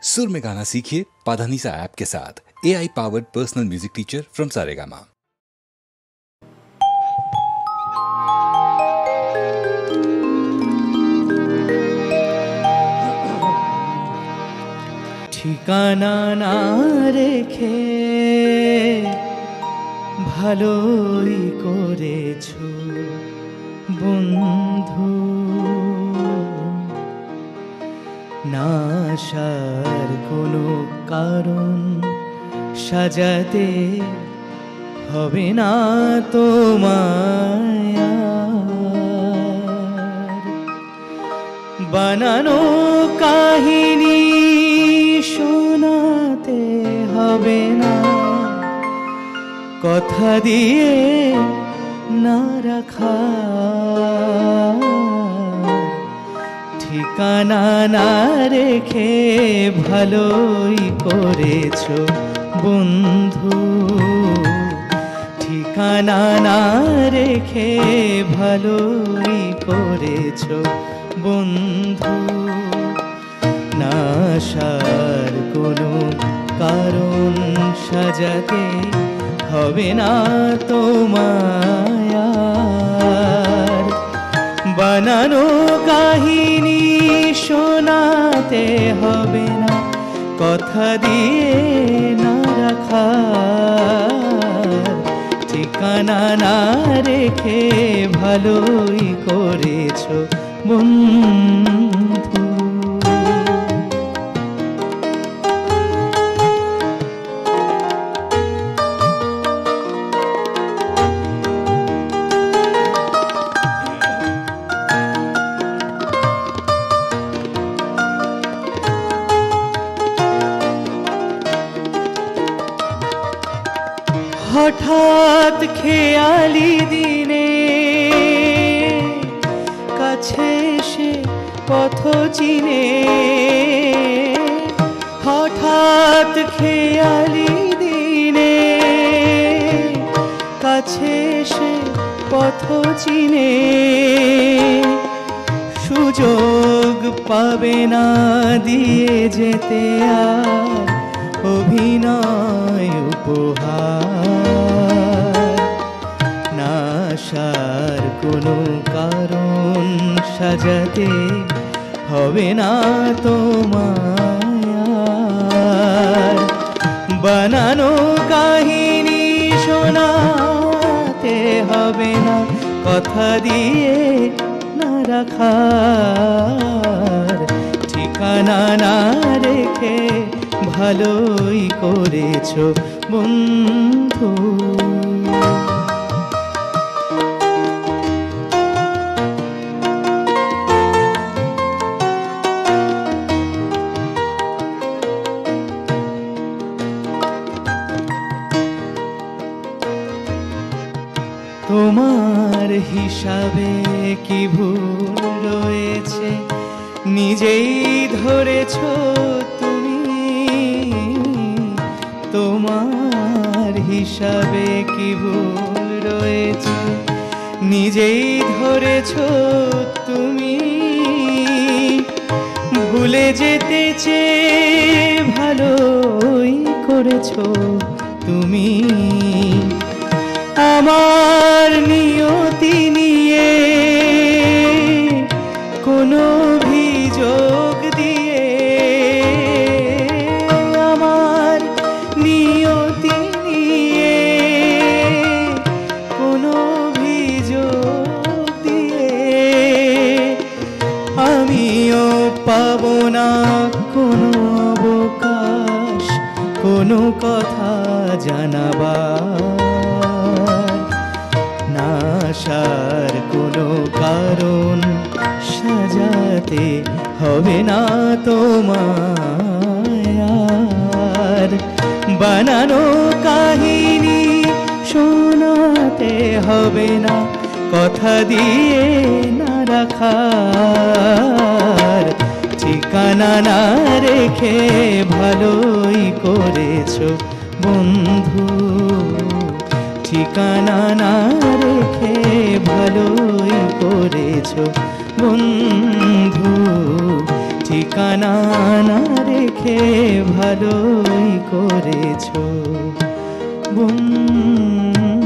सुर में गाना सीखिए पाधानीसा ऐप के साथ। AI powered personal music teacher from Saregama. ঠিকানা না রেখে ভালোই করেছো বন্ধু, না আসার কোনো কারণ সাজাতে হবে না তোমায় আর। বানানো কাহিনী শোনাতে হবে না, কথা দিয়ে না রাখা। ঠিকানা না রেখে ভালোই করেছো বন্ধু, ঠিকানা না রেখে ভালোই করেছো বন্ধু। না আসার কোনো কারণ সাজাতে হবে না তোমায় আর। বানানো কাহিনী শোনাতে হবে না, কথা দিয়ে না রাখা। ঠিকানা না রেখে ভালোই করেছো বন্ধু। হঠাৎ খেয়ালি দিনে কাছে এসে পথ চিনে, হঠাৎ খেয়ালি দিনে কাছে এসে পথ চিনে। সুযোগ পাবে না দিয়ে যেতে আর অভিনয় উপহার। না আসার কোনো কারণ সাজাতে হবে না তোমায় আর। বানানো কাহিনী শোনাতে হবে না, কথা দিয়ে না রাখার। ঠিকানা না রেখে ভালোই করেছো বন্ধু। তোমার হিসাবে কি ভুল রয়েছে নিজেই ধরেছো তুমি। তোমার হিসাবে কি ভুল রয়েছে নিজেই ধরেছো তুমি। ভুলে যেতে চেয়ে ভালোই করেছো তুমি। আমার নিয়তি নিয়ে কোনো অভিযোগ দিয়ে, আমার নিয়তি নিয়ে কোনো অভিযোগ দিয়ে আমিও পাবো না কোনো অবকাশ, কোনো কথা জানাবার। না আসার কোনো কারণ সাজাতে হবে না তোমায় আর। বানানো কাহিনী শোনাতে হবে না, কথা দিয়ে না রাখার। ঠিকানা না রেখে ভালোই করেছো বন্ধু, ঠিকানা না রেখে ভালোই করেছো বন্ধু। ঠিকানা না রেখে ভালোই করেছো বন্ধু।